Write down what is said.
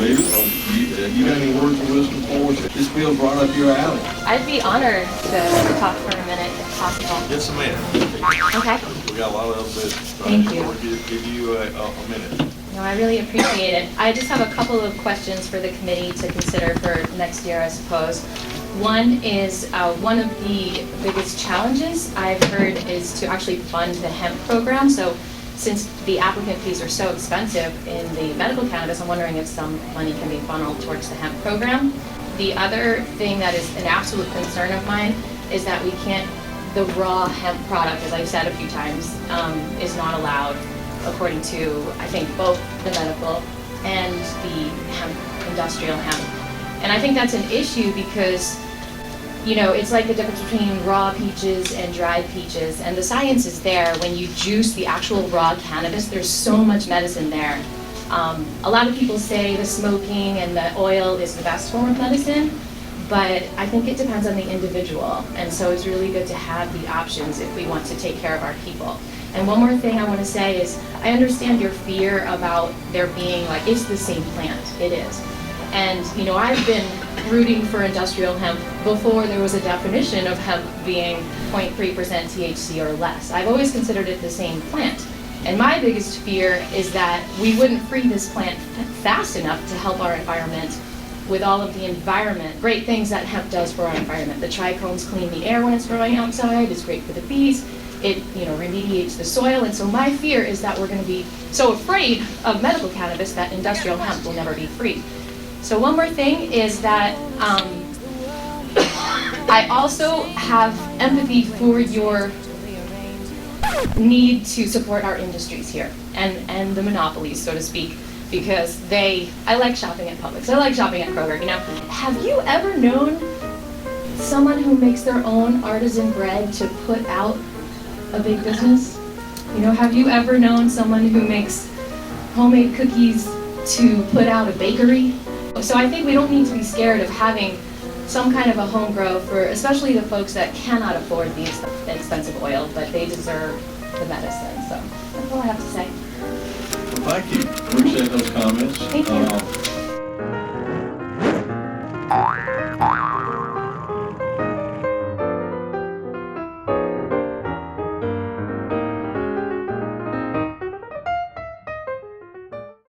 David, you got any words of wisdom for us? This bill brought up your alley. I'd be honored to talk for a minute if possible. Yes, ma'am. Okay. We got a lot of other business. Thank you. We'll give you a minute. No, I really appreciate it. I just have a couple of questions for the committee to consider for next year, I suppose. One is one of the biggest challenges I've heard is to actually fund the hemp program. So since the applicant fees are so expensive in the medical cannabis, I'm wondering if some money can be funneled towards the hemp program. The other thing that is an absolute concern of mine is that we can't, the raw hemp product, as I've said a few times, is not allowed according to, I think, both the medical and the hemp, industrial hemp. And I think that's an issue because, you know, it's like the difference between raw peaches and dried peaches, and the science is there. When you juice the actual raw cannabis, there's so much medicine there. A lot of people say the smoking and the oil is the best form of medicine, but I think it depends on the individual, and so it's really good to have the options if we want to take care of our people. And one more thing I want to say is, I understand your fear about there being like, it's the same plant. It is. And, you know, I've been rooting for industrial hemp before there was a definition of hemp being 0.3% THC or less. I've always considered it the same plant. And my biggest fear is that we wouldn't free this plant fast enough to help our environment with all of the great things that hemp does for our environment. The trichomes clean the air when it's growing outside, it's great for the bees, it, you know, remediates the soil, and so my fear is that we're going to be so afraid of medical cannabis that industrial hemp will never be free. So one more thing is that I also have empathy for your need to support our industries here and the monopolies, so to speak, because I like shopping at Publix, I like shopping at Kroger, you know. Have you ever known someone who makes their own artisan bread to put out a big business? You know, have you ever known someone who makes homemade cookies to put out a bakery? So I think we don't need to be scared of having some kind of a home grow for especially the folks that cannot afford the expensive oil, but they deserve the medicine. So that's all I have to say. Well, thank you. Appreciate those comments. Thank you.